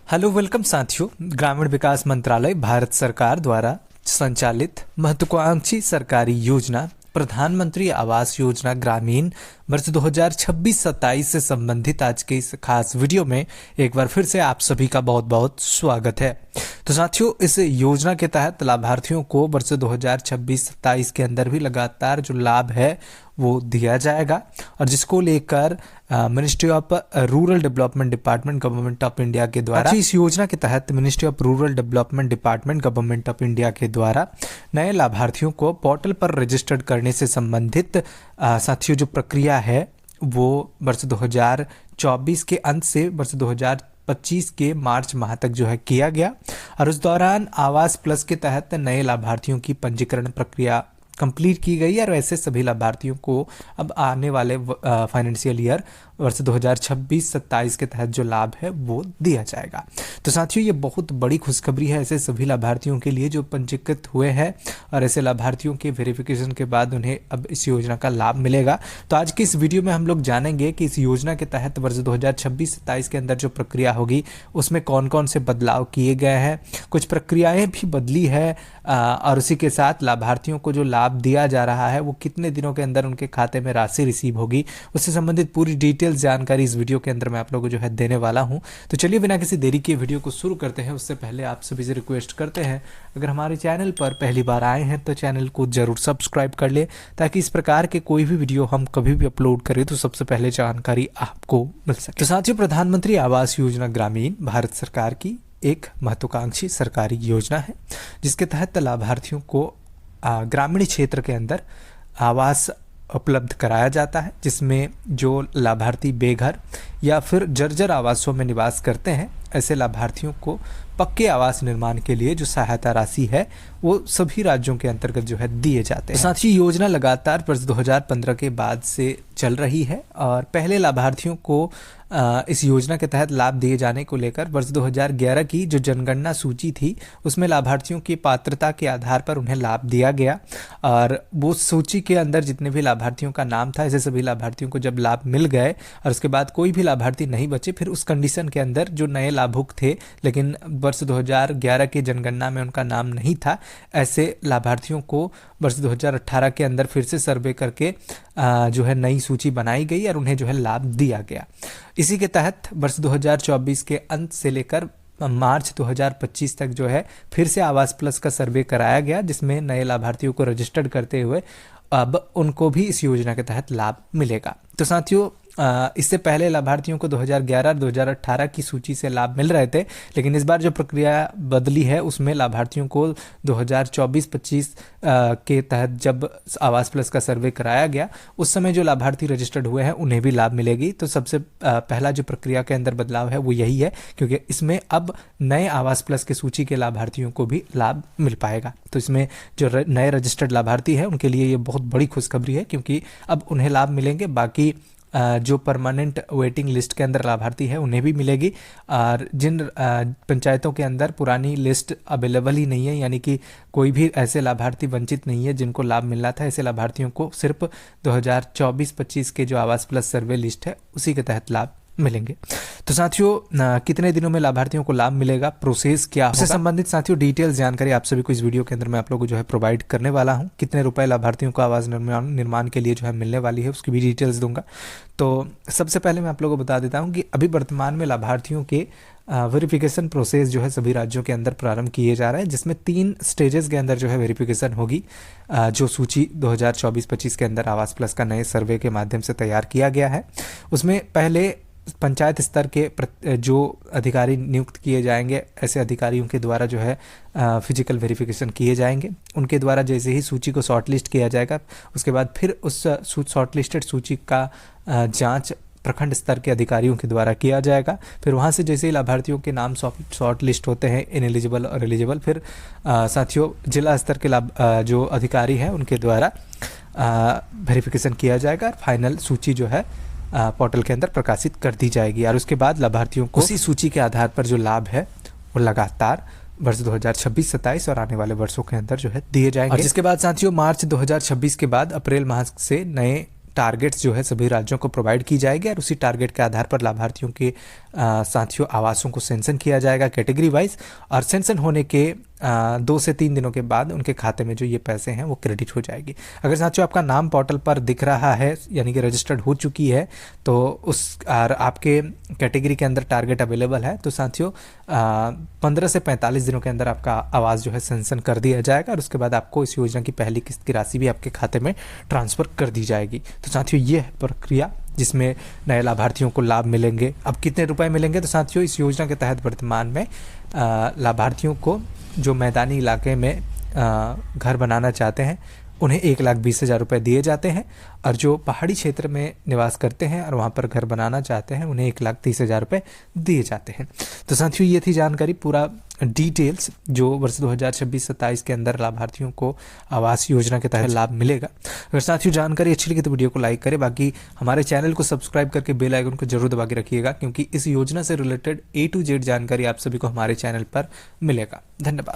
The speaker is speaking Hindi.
हेलो वेलकम साथियों। ग्रामीण विकास मंत्रालय भारत सरकार द्वारा संचालित महत्वाकांक्षी सरकारी योजना प्रधानमंत्री आवास योजना ग्रामीण वर्ष 2026-27 से संबंधित आज के इस खास वीडियो में एक बार फिर से आप सभी का बहुत बहुत स्वागत है। तो साथियों, इस योजना के तहत लाभार्थियों को वर्ष 2026-27 के अंदर भी लगातार जो लाभ है वो दिया जाएगा, और जिसको लेकर ministry of rural development department government of India के द्वारा इस योजना के तहत ministry of rural development department government of India के द्वारा नए लाभार्थियों को पोर्टल पर रजिस्टर्ड करने से संबंधित साथियों जो प्रक्रिया है वो वर्ष 2024 के अंत से वर्ष 2025 के मार्च माह तक जो है किया गया, और उस दौरान आवास प्लस के तहत नए लाभार्थियों की पंजीकरण प्रक्रिया कंप्लीट की गई है। और ऐसे सभी लाभार्थियों को अब आने वाले फाइनेंशियल ईयर वर्ष 2026-27 के तहत जो लाभ है वो दिया जाएगा। तो साथियों, ये बहुत बड़ी खुशखबरी है ऐसे सभी लाभार्थियों के लिए जो पंजीकृत हुए हैं, और ऐसे लाभार्थियों के वेरिफिकेशन के बाद उन्हें अब इस योजना का लाभ मिलेगा। तो आज की इस वीडियो में हम लोग जानेंगे कि इस योजना के तहत वर्ष 2026-27 के अंदर जो प्रक्रिया होगी उसमें कौन कौन से बदलाव किए गए हैं, कुछ प्रक्रियाएं भी बदली है, और उसी के साथ लाभार्थियों को जो लाभ दिया जा रहा है वो कितने दिनों के अंदर उनके खाते में राशि रिसीव होगी, उससे संबंधित पूरी डिटेल्स जानकारी इस वीडियो के अंदर मैं आप लोगों को जो है देने वाला हूं। तो चलिए बिना किसी देरी के वीडियो को शुरू करते हैं। उससे पहले आप सभी से रिक्वेस्ट करते हैं, अगर हमारे चैनल पर पहली बार आए हैं तो चैनल को जरूर सब्सक्राइब कर ले, ताकि इस प्रकार के कोई भी वीडियो हम कभी भी अपलोड करें तो सबसे पहले जानकारी आपको मिल सके। तो साथियों, प्रधानमंत्री आवास योजना ग्रामीण भारत सरकार की एक महत्वाकांक्षी सरकारी योजना है, जिसके तहत लाभार्थियों को ग्रामीण क्षेत्र के अंदर आवास उपलब्ध कराया जाता है, जिसमें जो लाभार्थी बेघर या फिर जर्जर आवासों में निवास करते हैं, ऐसे लाभार्थियों को पक्के आवास निर्माण के लिए जो सहायता राशि है वो सभी राज्यों के अंतर्गत जो है दिए जाते हैं। साथ ही योजना लगातार वर्ष 2015 के बाद से चल रही है, और पहले लाभार्थियों को इस योजना के तहत लाभ दिए जाने को लेकर वर्ष 2011 की जो जनगणना सूची थी उसमें लाभार्थियों की पात्रता के आधार पर उन्हें लाभ दिया गया, और वो सूची के अंदर जितने भी लाभार्थियों का नाम था, ऐसे सभी लाभार्थियों को जब लाभ मिल गए और उसके बाद कोई भी लाभार्थी नहीं बचे, फिर उस कंडीशन के अंदर जो नए लाभुक थे लेकिन वर्ष 2011 की जनगणना में उनका नाम नहीं था, ऐसे लाभार्थियों को वर्ष 2018 के अंदर फिर से सर्वे करके जो है नई सूची बनाई गई और उन्हें जो है लाभ दिया गया। इसी के तहत वर्ष 2024 के अंत से लेकर मार्च 2025 तक जो है फिर से आवास प्लस का सर्वे कराया गया, जिसमें नए लाभार्थियों को रजिस्टर्ड करते हुए अब उनको भी इस योजना के तहत लाभ मिलेगा। तो साथियों, इससे पहले लाभार्थियों को 2011 और 2018 की सूची से लाभ मिल रहे थे, लेकिन इस बार जो प्रक्रिया बदली है उसमें लाभार्थियों को 2024-25 के तहत जब आवास प्लस का सर्वे कराया गया उस समय जो लाभार्थी रजिस्टर्ड हुए हैं उन्हें भी लाभ मिलेगी। तो सबसे पहला जो प्रक्रिया के अंदर बदलाव है वो यही है, क्योंकि इसमें अब नए आवास प्लस के सूची के लाभार्थियों को भी लाभ मिल पाएगा। तो इसमें जो नए रजिस्टर्ड लाभार्थी है उनके लिए ये बहुत बड़ी खुशखबरी है, क्योंकि अब उन्हें लाभ मिलेंगे। बाकी जो परमानेंट वेटिंग लिस्ट के अंदर लाभार्थी है उन्हें भी मिलेगी, और जिन पंचायतों के अंदर पुरानी लिस्ट अवेलेबल ही नहीं है, यानी कि कोई भी ऐसे लाभार्थी वंचित नहीं है जिनको लाभ मिलना था, ऐसे लाभार्थियों को सिर्फ 2024-25 के जो आवास प्लस सर्वे लिस्ट है उसी के तहत लाभ मिलेंगे। तो साथियों, कितने दिनों में लाभार्थियों को लाभ मिलेगा, प्रोसेस क्या होगा, इससे संबंधित साथियों डिटेल्स जानकारी आप सभी को इस वीडियो के अंदर मैं आप लोगों को जो है प्रोवाइड करने वाला हूं। कितने रुपए लाभार्थियों को आवास निर्माण के लिए जो है मिलने वाली है उसकी भी डिटेल्स दूंगा। तो सबसे पहले मैं आप लोगों को बता देता हूँ कि अभी वर्तमान में लाभार्थियों के वेरिफिकेशन प्रोसेस जो है सभी राज्यों के अंदर प्रारंभ किए जा रहे हैं, जिसमें 3 स्टेजेस के अंदर जो है वेरिफिकेशन होगी। जो सूची 2024-25 के अंदर आवास प्लस का नए सर्वे के माध्यम से तैयार किया गया है, उसमें पहले पंचायत स्तर के जो अधिकारी नियुक्त किए जाएंगे, ऐसे अधिकारियों के द्वारा जो है फिजिकल वेरिफिकेशन किए जाएंगे। उनके द्वारा जैसे ही सूची को शॉर्टलिस्ट किया जाएगा उसके बाद फिर उस शॉर्टलिस्टेड सूची का जांच प्रखंड स्तर के अधिकारियों के द्वारा किया जाएगा। फिर वहाँ से जैसे ही लाभार्थियों के नाम शॉर्ट लिस्ट होते हैं इनएलिजिबल और एलिजिबल, फिर साथियों जिला स्तर के जो अधिकारी हैं उनके द्वारा वेरिफिकेशन किया जाएगा, और फाइनल सूची जो है पोर्टल के अंदर प्रकाशित कर दी जाएगी, और उसके बाद लाभार्थियों को उसी सूची के आधार पर जो लाभ है वो लगातार वर्ष 2026-27 और आने वाले वर्षों के अंदर जो है दिए जाएंगे। और जिसके बाद साथियों मार्च 2026 के बाद अप्रैल माह से नए टारगेट्स जो है सभी राज्यों को प्रोवाइड की जाएगी और उसी टारगेट के आधार पर लाभार्थियों के साथियों आवासों को सेंसन किया जाएगा कैटेगरी वाइज, और सेंसन होने के 2 से 3 दिनों के बाद उनके खाते में जो ये पैसे हैं वो क्रेडिट हो जाएगी। अगर साथियों आपका नाम पोर्टल पर दिख रहा है यानी कि रजिस्टर्ड हो चुकी है तो उस और आपके कैटेगरी के अंदर टारगेट अवेलेबल है तो साथियों 15 से 45 दिनों के अंदर आपका आवास जो है सेंसन कर दिया जाएगा और उसके बाद आपको इस योजना की पहली किस्त की राशि भी आपके खाते में ट्रांसफ़र कर दी जाएगी। तो साथियों ये है प्रक्रिया जिसमें नए लाभार्थियों को लाभ मिलेंगे। अब कितने रुपए मिलेंगे, तो साथियों इस योजना के तहत वर्तमान में लाभार्थियों को जो मैदानी इलाके में घर बनाना चाहते हैं उन्हें 1,20,000 रुपये दिए जाते हैं, और जो पहाड़ी क्षेत्र में निवास करते हैं और वहाँ पर घर बनाना चाहते हैं उन्हें 1,30,000 रुपये दिए जाते हैं। तो साथियों ये थी जानकारी, पूरा डिटेल्स जो वर्ष 2026-27 के अंदर लाभार्थियों को आवास योजना के तहत लाभ मिलेगा। अगर साथियों जानकारी अच्छी लगी तो वीडियो को लाइक करें, बाकी हमारे चैनल को सब्सक्राइब करके बेल आइकन को जरूर दबा के रखिएगा क्योंकि इस योजना से रिलेटेड A to Z जानकारी आप सभी को हमारे चैनल पर मिलेगा। धन्यवाद।